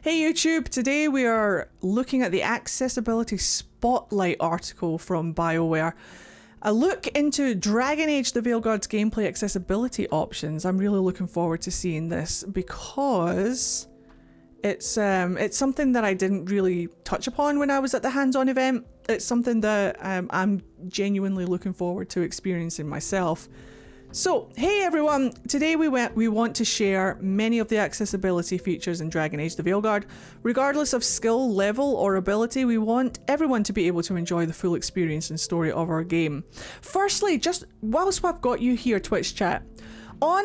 Hey YouTube, today we are looking at the Accessibility Spotlight article from BioWare. A look into Dragon Age The Veilguard's gameplay accessibility options. I'm really looking forward to seeing this because it's something that I didn't really touch upon when I was at the hands-on event. It's something that I'm genuinely looking forward to experiencing myself. So, hey everyone, today we want to share many of the accessibility features in Dragon Age The Veilguard. Regardless of skill, level or ability, we want everyone to be able to enjoy the full experience and story of our game. Firstly, just whilst I've got you here, Twitch chat, on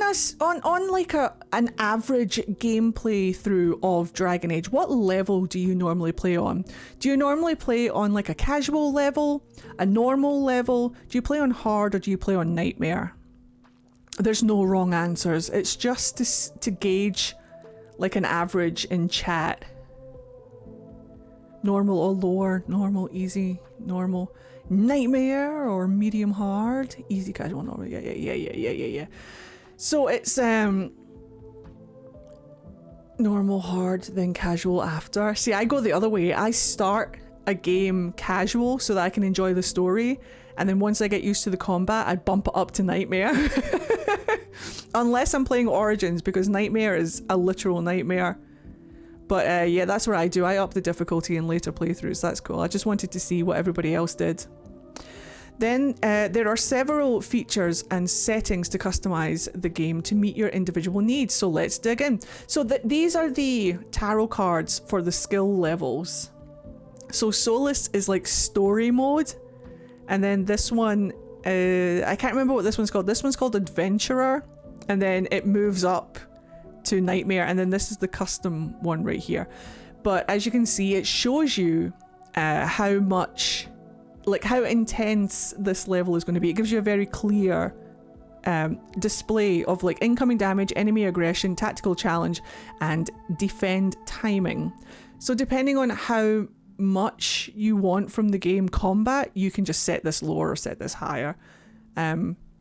like an average gameplay through of Dragon Age, what level do you normally play on? Do you normally play on like a casual level, a normal level? Do you play on hard or do you play on nightmare? There's no wrong answers. It's just to gauge like an average in chat. Normal or lower, normal, easy, normal, nightmare or medium hard, easy, casual, normal. Yeah. So it's normal, hard, then casual after. See, I go the other way. I start a game casual so that I can enjoy the story, and then once I get used to the combat, I bump it up to nightmare. Unless I'm playing Origins, because nightmare is a literal nightmare. But yeah, that's what I do. I up the difficulty in later playthroughs. That's cool. I just wanted to see what everybody else did. Then there are several features and settings to customize the game to meet your individual needs. So let's dig in. So these are the tarot cards for the skill levels. So Solace is like story mode. And then this one, I can't remember what this one's called. This one's called Adventurer. And then it moves up to Nightmare. And then this is the custom one right here. But as you can see, it shows you how much, like how intense this level is going to be. It gives you a very clear display of like incoming damage, enemy aggression, tactical challenge, and defend timing. So depending on how much you want from the game combat, you can just set this lower or set this higher.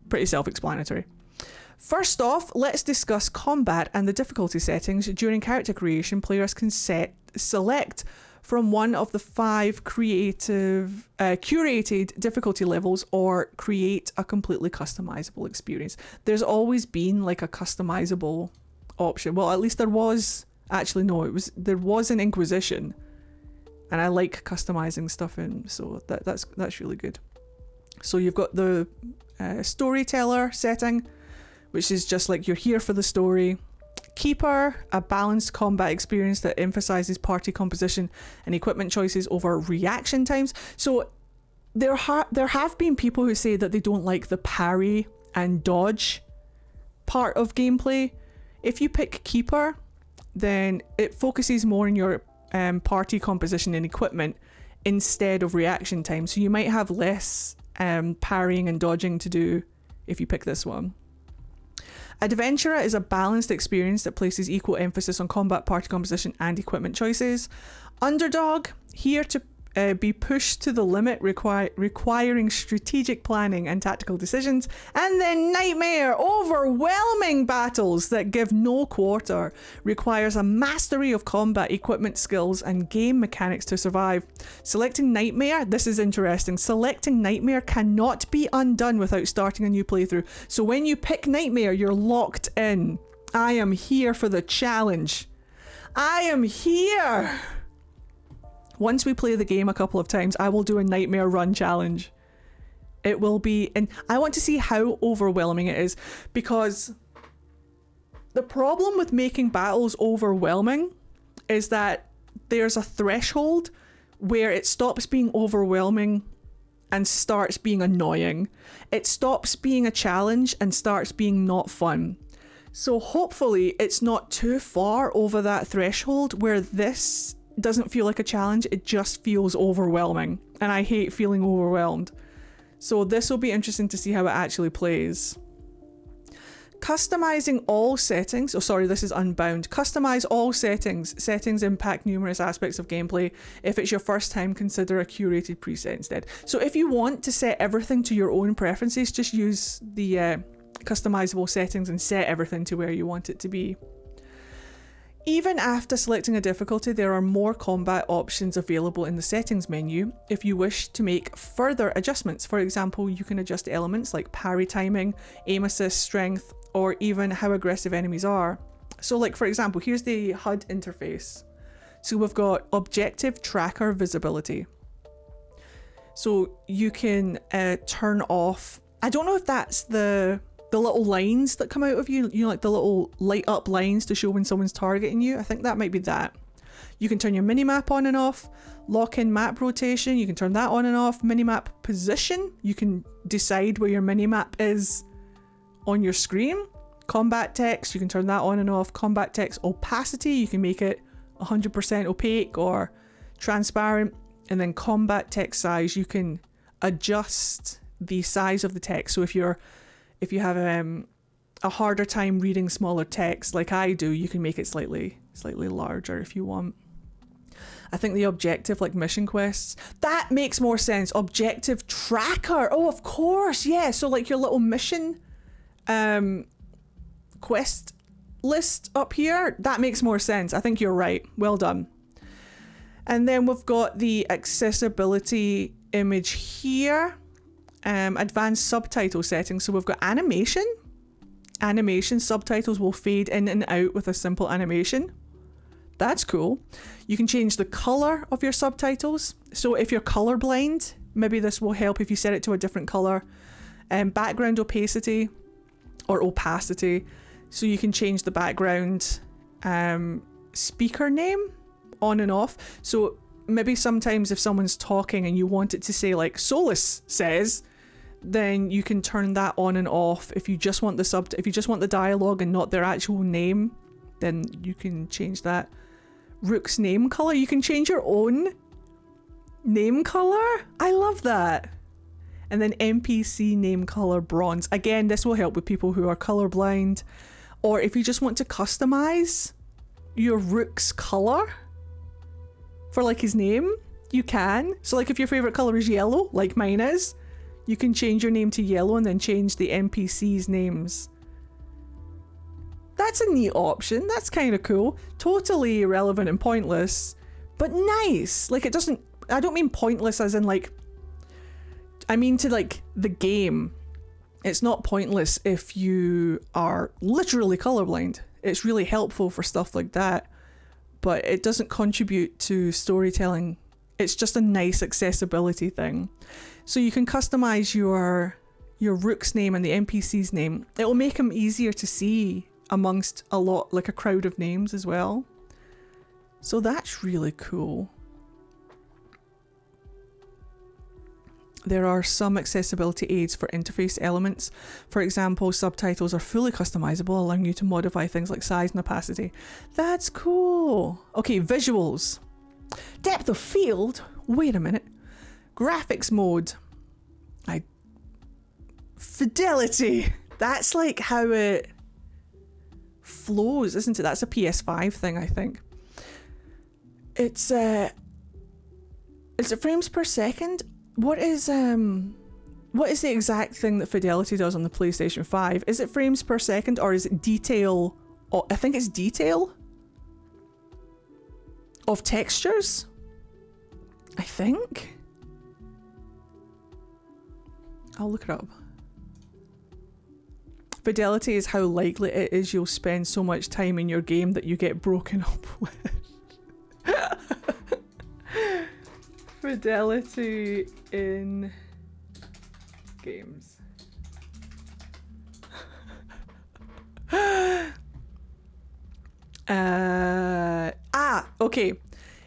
Pretty self-explanatory. First off, let's discuss combat and the difficulty settings. During character creation, players can select from one of the 5 curated difficulty levels or create a completely customizable experience. There's always been like a customizable option. Well, at least there was. Actually, no, there was an Inquisition. And I like customizing stuff in, so that's really good. So you've got the storyteller setting, which is just like you're here for the story. Keeper, a balanced combat experience that emphasizes party composition and equipment choices over reaction times. So there have been people who say that they don't like the parry and dodge part of gameplay. If you pick Keeper, then it focuses more on your party composition and equipment instead of reaction time, so you might have less parrying and dodging to do if you pick this one. Adventurer is a balanced experience that places equal emphasis on combat, party composition, and equipment choices. Underdog, here to be pushed to the limit, requiring strategic planning and tactical decisions. And then Nightmare, overwhelming battles that give no quarter, requires a mastery of combat, equipment skills, and game mechanics to survive. Selecting Nightmare, this is interesting, selecting Nightmare cannot be undone without starting a new playthrough. So when you pick Nightmare, you're locked in. I am here for the challenge. I am here. Once we play the game a couple of times, I will do a Nightmare Run challenge. It will be, and I want to see how overwhelming it is, because the problem with making battles overwhelming is that there's a threshold where it stops being overwhelming and starts being annoying. It stops being a challenge and starts being not fun. So hopefully it's not too far over that threshold where this doesn't feel like a challenge, it just feels overwhelming, and I hate feeling overwhelmed. So this will be interesting to see how it actually plays. Customizing all settings, oh sorry, this is Unbound. Customize all settings. Settings impact numerous aspects of gameplay. If it's your first time, consider a curated preset instead. So if you want to set everything to your own preferences, just use the customizable settings and set everything to where you want it to be. Even after selecting a difficulty, there are more combat options available in the settings menu if you wish to make further adjustments. For example, you can adjust elements like parry timing, aim assist, strength, or even how aggressive enemies are. So like, for example, here's the HUD interface. So we've got objective tracker visibility. So you can turn off, I don't know if that's the little lines that come out of you, like the little light up lines to show when someone's targeting you. I think that might be that. You can turn your minimap on and off, lock in map rotation, you can turn that on and off, minimap position, you can decide where your minimap is on your screen. Combat text, you can turn that on and off. Combat text opacity, you can make it 100% opaque or transparent. And then combat text size, you can adjust the size of the text. So if you have a harder time reading smaller text like I do, you can make it slightly larger if you want. I think the objective, like mission quests, that makes more sense. Objective tracker, oh of course, yeah. So like your little mission quest list up here, that makes more sense. I think you're right, well done. And then we've got the accessibility image here. Advanced subtitle settings. So we've got animation. Animation subtitles will fade in and out with a simple animation. That's cool. You can change the color of your subtitles. So if you're colorblind, maybe this will help if you set it to a different color. Background opacity or opacity. So you can change the background speaker name on and off. So maybe sometimes if someone's talking and you want it to say like Solus says, then you can turn that on and off. If you just want the dialogue and not their actual name, then you can change that. Rook's name color, you can change your own name color. I love that. And then NPC name color bronze. Again, this will help with people who are colorblind, or if you just want to customize your Rook's color for like his name, you can. So like if your favorite color is yellow, like mine is, you can change your name to yellow and then change the NPC's names. That's a neat option. That's kind of cool. Totally irrelevant and pointless, but nice. Like it doesn't, I don't mean pointless as in like, I mean to like the game. It's not pointless if you are literally colorblind. It's really helpful for stuff like that, but it doesn't contribute to storytelling. It's just a nice accessibility thing. So you can customize your Rook's name and the NPC's name. It will make them easier to see amongst a lot, like a crowd of names as well. So that's really cool. There are some accessibility aids for interface elements. For example, subtitles are fully customizable, allowing you to modify things like size and opacity. That's cool. Okay, visuals. Depth of field? Wait a minute. Graphics mode. Fidelity. That's like how it flows, isn't it? That's a PS5 thing, I think. It's it frames per second? What is the exact thing that fidelity does on the PlayStation 5? Is it frames per second or is it detail? Oh, I think it's detail of textures. I think. I'll look it up. Fidelity is how likely it is you'll spend so much time in your game that you get broken up with. Fidelity in games. Okay.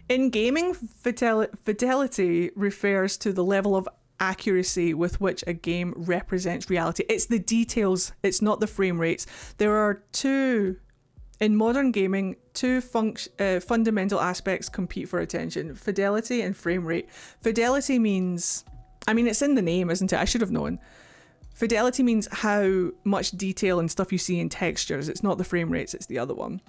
In gaming, fidelity refers to the level of accuracy with which a game represents reality. It's the details, it's not the frame rates. There are in modern gaming, two fundamental aspects compete for attention: fidelity and frame rate. Fidelity means, I mean, it's in the name, isn't it? I should have known. Fidelity means how much detail and stuff you see in textures. It's not the frame rates, it's the other one.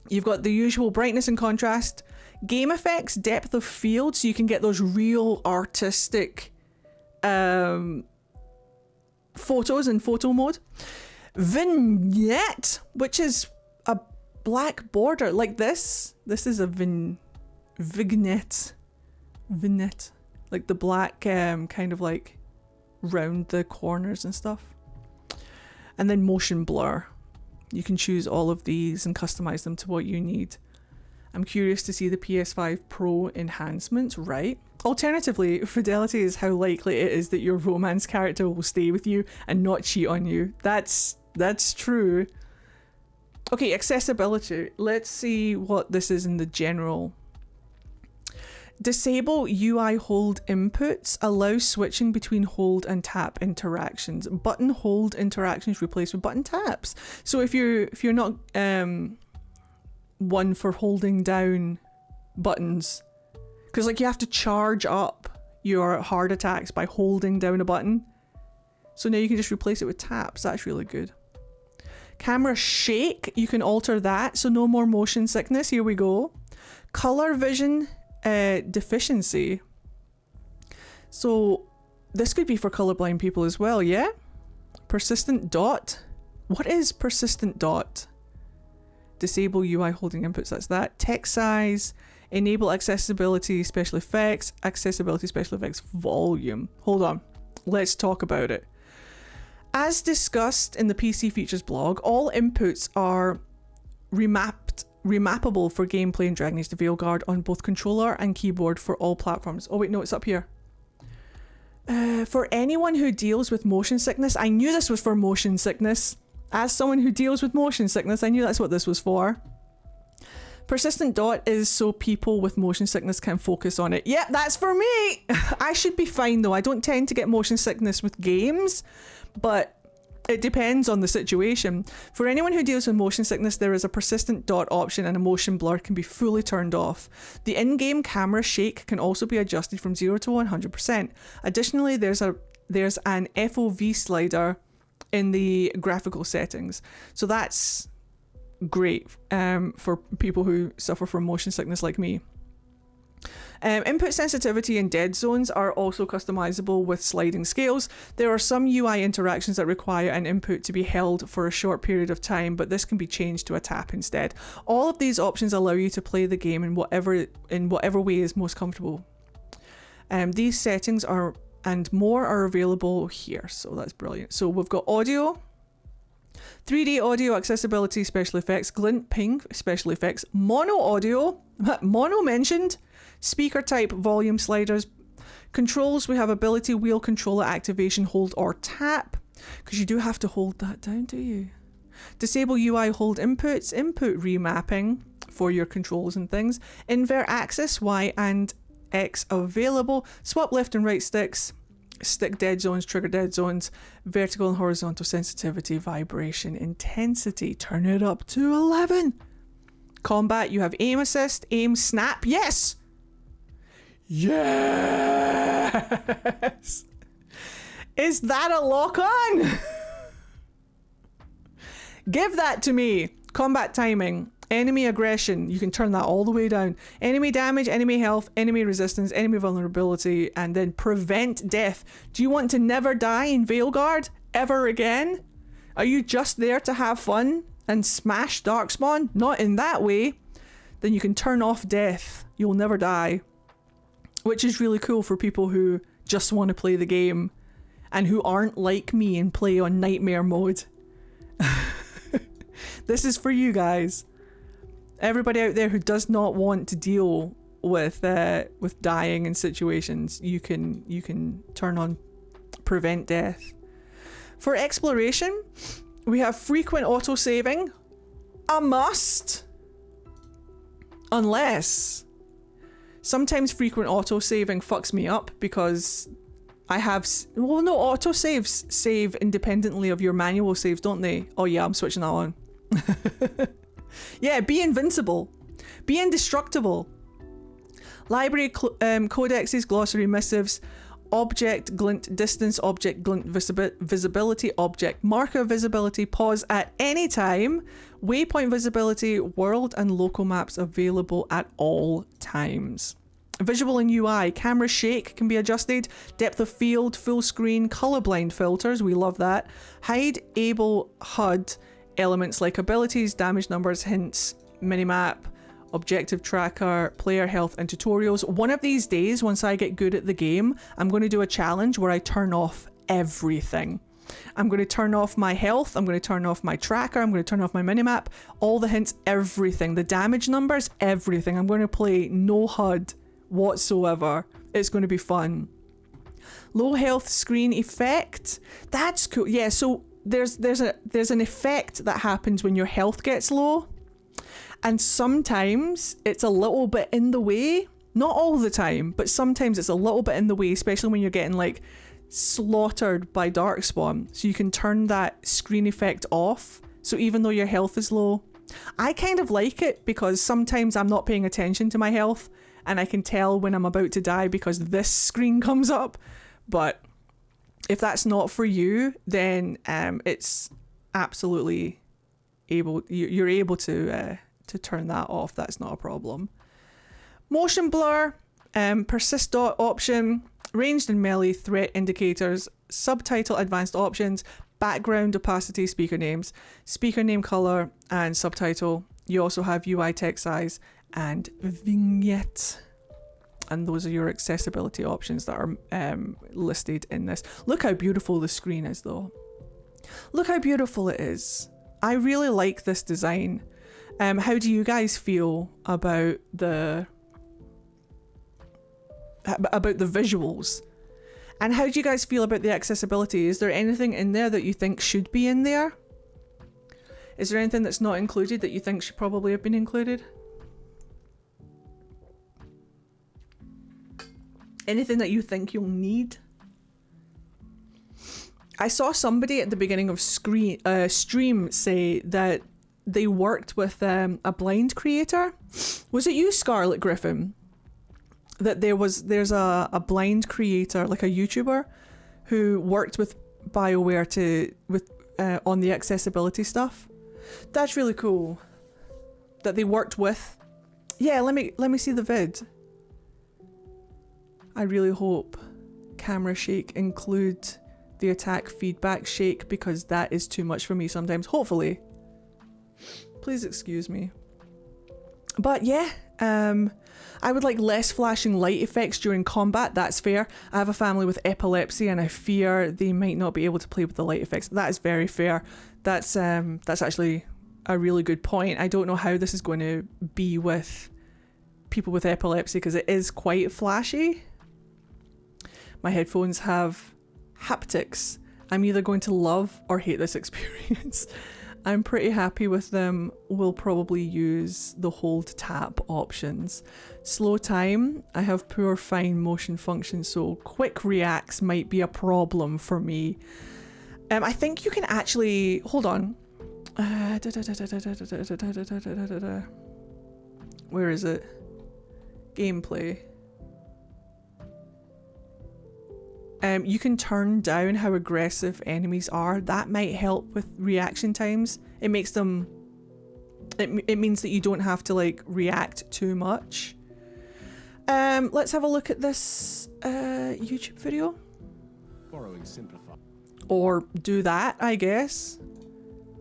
You've got the usual brightness and contrast, game effects, depth of field, so you can get those real artistic photos in photo mode. Vignette, which is black border like this. This is a vignette, like the black kind of like round the corners and stuff. And then motion blur. You can choose all of these and customize them to what you need. I'm curious to see the PS5 Pro enhancements, right? Alternatively, fidelity is how likely it is that your romance character will stay with you and not cheat on you. That's true. Okay, accessibility. Let's see what this is in the general. Disable UI hold inputs. Allow switching between hold and tap interactions. Button hold interactions replaced with button taps. So if you're not one for holding down buttons, because like you have to charge up your hard attacks by holding down a button. So now you can just replace it with taps. That's really good. Camera shake, you can alter that, so no more motion sickness. Here we go. Color vision deficiency. So this could be for colorblind people as well, yeah? Persistent dot. What is persistent dot? Disable UI holding inputs, that's that. Text size. Enable accessibility special effects. Accessibility special effects volume. Hold on, let's talk about it. As discussed in the PC features blog, all inputs are remappable for gameplay in Dragon Age The Veilguard on both controller and keyboard for all platforms. Oh wait, no, it's up here. For anyone who deals with motion sickness, I knew this was for motion sickness. As someone who deals with motion sickness, I knew that's what this was for. Persistent dot is so people with motion sickness can focus on it. Yep, that's for me. I should be fine though. I don't tend to get motion sickness with games, but it depends on the situation. For anyone who deals with motion sickness, there is a persistent dot option and a motion blur can be fully turned off. The in-game camera shake can also be adjusted from 0 to 100%. Additionally, there's an FOV slider in the graphical settings. So that's great for people who suffer from motion sickness like me. Input sensitivity and dead zones are also customizable with sliding scales. There are some UI interactions that require an input to be held for a short period of time, but this can be changed to a tap instead. All of these options allow you to play the game in whatever way is most comfortable. These settings and more are available here, so that's brilliant. So we've got audio, 3D audio, accessibility, special effects, glint ping, special effects, mono audio, mono mentioned, speaker type, volume sliders, controls. We have ability wheel controller activation, hold or tap, because you do have to hold that down, do you? Disable UI hold inputs, input remapping for your controls and things, invert axis, Y and X available, swap left and right sticks, stick dead zones, trigger dead zones, vertical and horizontal sensitivity, vibration, intensity, turn it up to 11. Combat, you have aim assist, aim snap, yes! Yes! Is that a lock on? Give that to me. Combat timing, enemy aggression, you can turn that all the way down. Enemy damage, enemy health, enemy resistance, enemy vulnerability, and then prevent death. Do you want to never die in Veilguard ever again? Are you just there to have fun and smash Darkspawn? Not in that way. Then you can turn off death. You'll never die. Which is really cool for people who just want to play the game and who aren't like me and play on nightmare mode. This is for you guys. Everybody out there who does not want to deal with dying in situations, you can turn on prevent death. For exploration, we have frequent auto-saving. A must. Unless sometimes frequent auto-saving fucks me up because I have... Well, no, auto-saves save independently of your manual saves, don't they? Oh yeah, I'm switching that on. Yeah, be invincible. Be indestructible. Library codexes, glossary missives, object glint distance, object glint visibility, object marker visibility, pause at any time, waypoint visibility, world and local maps available at all times. Visual and UI, camera shake can be adjusted, depth of field, full screen, colorblind filters, we love that, hide able HUD, elements like abilities, damage numbers, hints, minimap, objective tracker, player health, and tutorials. One of these days, once I get good at the game, I'm going to do a challenge where I turn off everything. I'm going to turn off my health, I'm going to turn off my tracker, I'm going to turn off my minimap, all the hints, everything, the damage numbers, everything. I'm going to play no HUD whatsoever. It's going to be fun. Low health screen effect. That's cool. Yeah, so there's an effect that happens when your health gets low. And sometimes it's a little bit in the way. Not all the time, but sometimes it's a little bit in the way, especially when you're getting like slaughtered by Darkspawn. So you can turn that screen effect off. So even though your health is low, I kind of like it because sometimes I'm not paying attention to my health and I can tell when I'm about to die because this screen comes up. But if that's not for you, then it's absolutely you're able to turn that off. That's not a problem. Motion blur, persist dot option, ranged and melee threat indicators, subtitle advanced options, background opacity, speaker names, speaker name color, and subtitle. You also have UI text size and vignette. And those are your accessibility options that are listed in this. Look how beautiful the screen is, though. Look how beautiful it is. I really like this design. How do you guys feel about the visuals? And how do you guys feel about the accessibility? Is there anything in there that you think should be in there? Is there anything that's not included that you think should probably have been included? Anything that you think you'll need? I saw somebody at the beginning of stream say that they worked with a blind creator. Was it you, Scarlet Griffin? That there's a blind creator, like a YouTuber, who worked with BioWare on the accessibility stuff. That's really cool. That they worked with. Yeah, let me see the vid. I really hope camera shake include the attack feedback shake because that is too much for me sometimes. Hopefully. Please excuse me. But yeah, I would like less flashing light effects during combat. That's fair. I have a family with epilepsy and I fear they might not be able to play with the light effects. That is very fair. That's actually a really good point. I don't know how this is going to be with people with epilepsy because it is quite flashy. My headphones have haptics. I'm either going to love or hate this experience. I'm pretty happy with them. We'll probably use the hold tap options. Slow time. I have poor fine motion function, so quick reacts might be a problem for me. I think you can actually... Hold on. Where is it? Gameplay. You can turn down how aggressive enemies are. That might help with reaction times. It makes them... It means that you don't have to like react too much. Let's have a look at this YouTube video. Borrowing simplify. Or do that, I guess.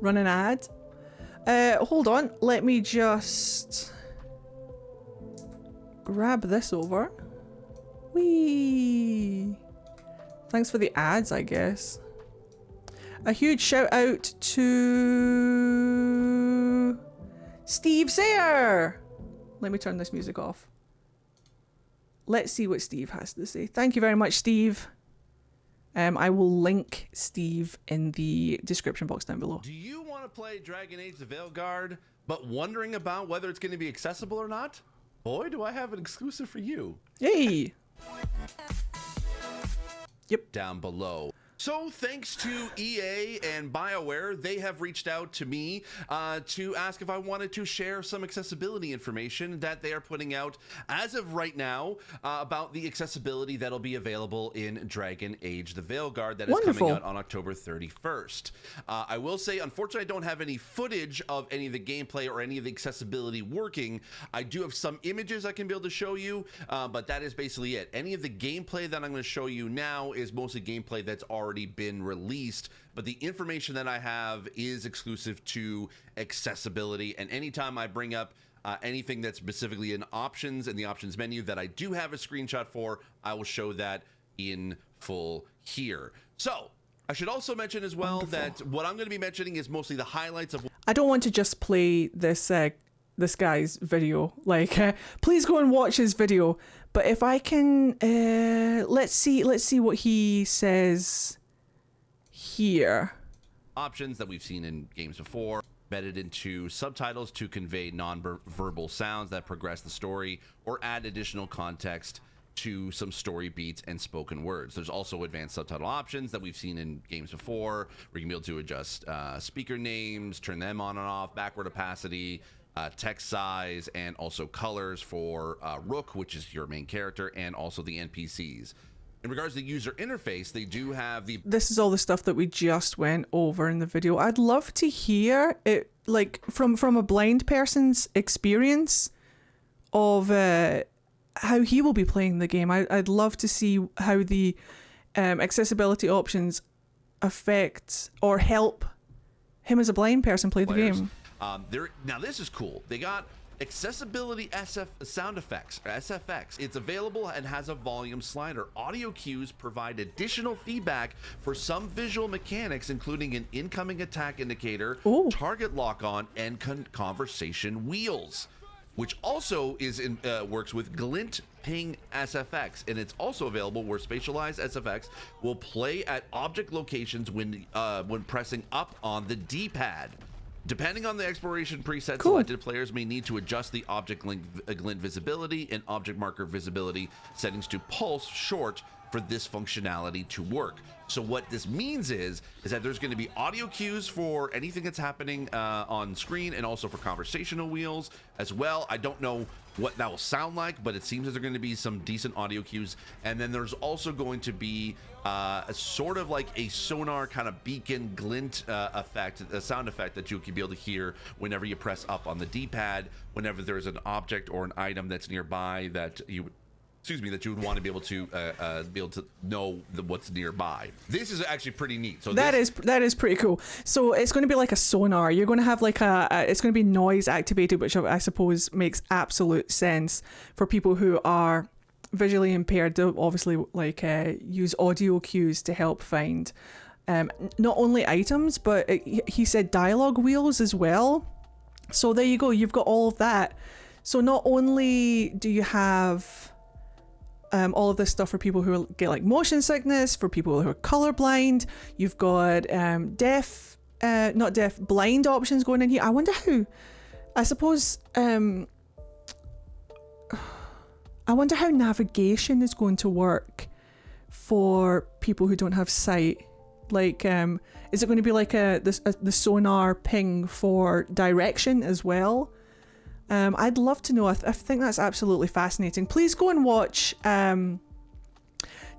Run an ad. Hold on. Let me just grab this over. Whee! Thanks for the ads, I guess. A huge shout out to Steve Sayer. Let me turn this music off. Let's see what Steve has to say. Thank you very much, Steve. I will link Steve in the description box down below. Do you want to play Dragon Age The Veilguard, but wondering about whether it's going to be accessible or not? Boy, do I have an exclusive for you. Hey! Yep. Down below. So thanks to EA and BioWare, they have reached out to me to ask if I wanted to share some accessibility information that they are putting out as of right now about the accessibility that'll be available in Dragon Age The Veilguard that is coming out on October 31st. I will say, unfortunately, I don't have any footage of any of the gameplay or any of the accessibility working. I do have some images I can be able to show you, but that is basically it. Any of the gameplay that I'm going to show you now is mostly gameplay that's already already been released, but the information that I have is exclusive to accessibility. And anytime I bring up anything that's specifically in options and the options menu that I do have a screenshot for, I will show that in full here. So I should also mention as well that what I'm going to be mentioning is mostly the highlights of. I don't want to just play this this guy's video. Like, please go and watch his video. But if I can, let's see what he says here. Options that we've seen in games before, embedded into subtitles to convey non-verbal sounds that progress the story or add additional context to some story beats and spoken words. There's also advanced subtitle options that we've seen in games before, where you can be able to adjust speaker names, turn them on and off, backward opacity, text size, and also colors for Rook, which is your main character, and also the NPCs. In regards to the user interface, they do have the... This is all the stuff that we just went over in the video. I'd love to hear it, like, from a blind person's experience of how he will be playing the game. I'd love to see how the accessibility options affect or help him as a blind person play the game. Now this is cool. They got accessibility sound effects, or SFX. It's available and has a volume slider. Audio cues provide additional feedback for some visual mechanics, including an incoming attack indicator, target lock on, and conversation wheels, which also is works with glint ping SFX, and it's also available where spatialized SFX will play at object locations when pressing up on the D-pad. Depending on the exploration preset selected, players may need to adjust the object glint visibility and object marker visibility settings to pulse short for this functionality to work. So what this means is that there's going to be audio cues for anything that's happening on screen, and also for conversational wheels as well. I don't know what that will sound like, but it seems that there are going to be some decent audio cues. And then there's also going to be a sort of like a sonar kind of beacon glint effect, a sound effect that you can be able to hear whenever you press up on the D-pad, whenever there's an object or an item that's nearby that you would want to be able to know what's nearby. This is actually pretty neat. So that is pretty cool. So it's going to be like a sonar. You're going to have like it's going to be noise activated, which I suppose makes absolute sense for people who are visually impaired. They'll obviously like use audio cues to help find not only items, but he said dialogue wheels as well. So there you go. You've got all of that. So not only do you have all of this stuff for people who get like motion sickness, for people who are colorblind, you've got blind options going in here. I wonder how, I suppose, I wonder how navigation is going to work for people who don't have sight. Like, is it going to be like the sonar ping for direction as well? I'd love to know. I think that's absolutely fascinating. Please go and watch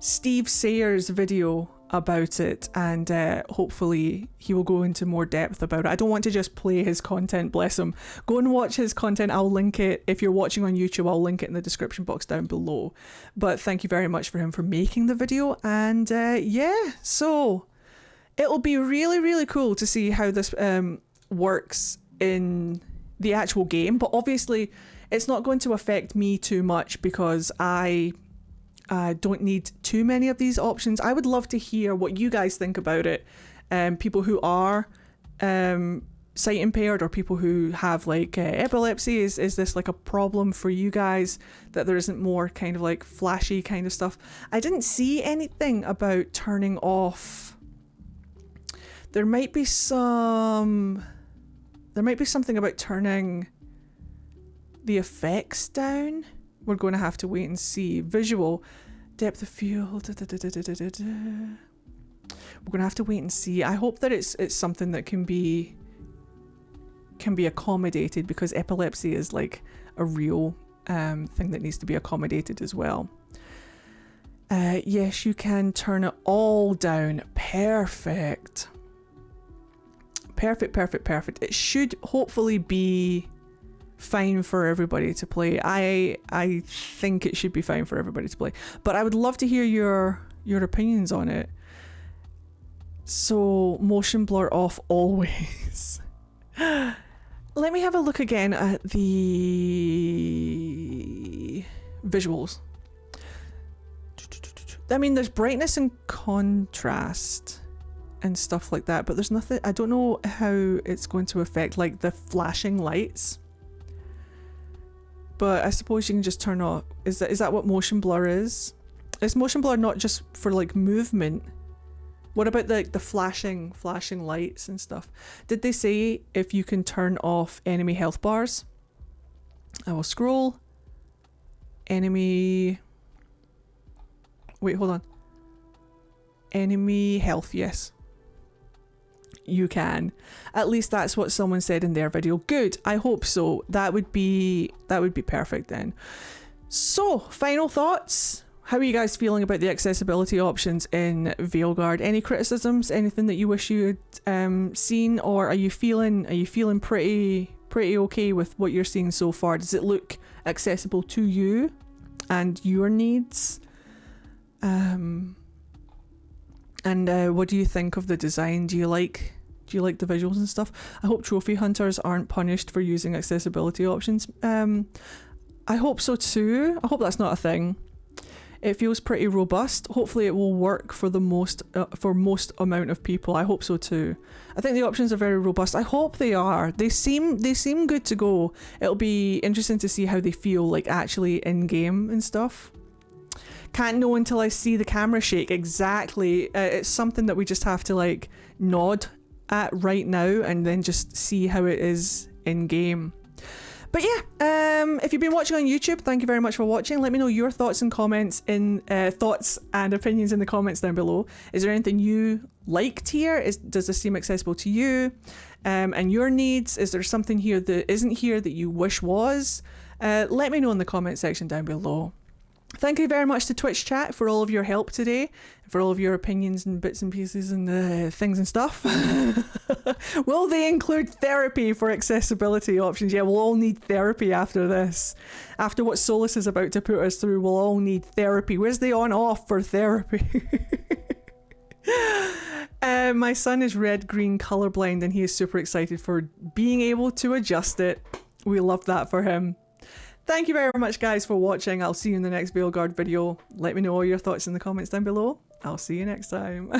Steve Sayer's video about it, and hopefully he will go into more depth about it. I don't want to just play his content, bless him. Go and watch his content. I'll link it. If you're watching on YouTube, I'll link it in the description box down below. But thank you very much for him for making the video. And yeah, so it'll be really, really cool to see how this works in the actual game, but obviously it's not going to affect me too much because I don't need too many of these options. I would love to hear what you guys think about it. People who are sight impaired, or people who have like epilepsy, is this like a problem for you guys, that there isn't more kind of like flashy kind of stuff? I didn't see anything about turning off. There might be something about turning the effects down. We're going to have to wait and see. Visual, depth of field. We're going to have to wait and see. I hope that it's something that can be accommodated, because epilepsy is like a real thing that needs to be accommodated as well. Yes, you can turn it all down. Perfect. Perfect. It should hopefully be fine for everybody to play. I think it should be fine for everybody to play, but I would love to hear your opinions on it. So motion blur off always. Let me have a look again at the visuals. I mean, there's brightness and contrast and stuff like that, but there's nothing, I don't know how it's going to affect like the flashing lights. But I suppose you can just turn off, is that what motion blur is? Is motion blur not just for like movement? What about the flashing lights and stuff? Did they say if you can turn off enemy health bars? I will scroll. Enemy... Wait, hold on. Enemy health, yes. You can. At least that's what someone said in their video. Good, I hope so. That would be perfect then. So, final thoughts. How are you guys feeling about the accessibility options in Veilguard? Any criticisms? Anything that you wish you had seen, or are you feeling pretty okay with what you're seeing so far? Does it look accessible to you and your needs? And what do you think of the design? Do you like the visuals and stuff? I hope trophy hunters aren't punished for using accessibility options. I hope so too. I hope that's not a thing. It feels pretty robust. Hopefully it will work for the most amount of people. I hope so too. I think the options are very robust. I hope they are. They seem good to go. It'll be interesting to see how they feel like actually in game and stuff. Can't know until I see the camera shake. Exactly. It's something that we just have to like nod at right now and then just see how it is in game. But yeah, if you've been watching on YouTube, thank you very much for watching. Let me know your thoughts and comments thoughts and opinions in the comments down below. Is there anything you liked here? Does this seem accessible to you and your needs? Is there something here that isn't here that you wish was? Let me know in the comment section down below. Thank you very much to Twitch chat for all of your help today, for all of your opinions and bits and pieces and things and stuff. Will they include therapy for accessibility options? Yeah, we'll all need therapy after this. After what Solus is about to put us through, we'll all need therapy. Where's the on-off for therapy? My son is red-green colorblind and he is super excited for being able to adjust it. We love that for him. Thank you very much guys for watching. I'll see you in the next Veilguard video. Let me know all your thoughts in the comments down below. I'll see you next time.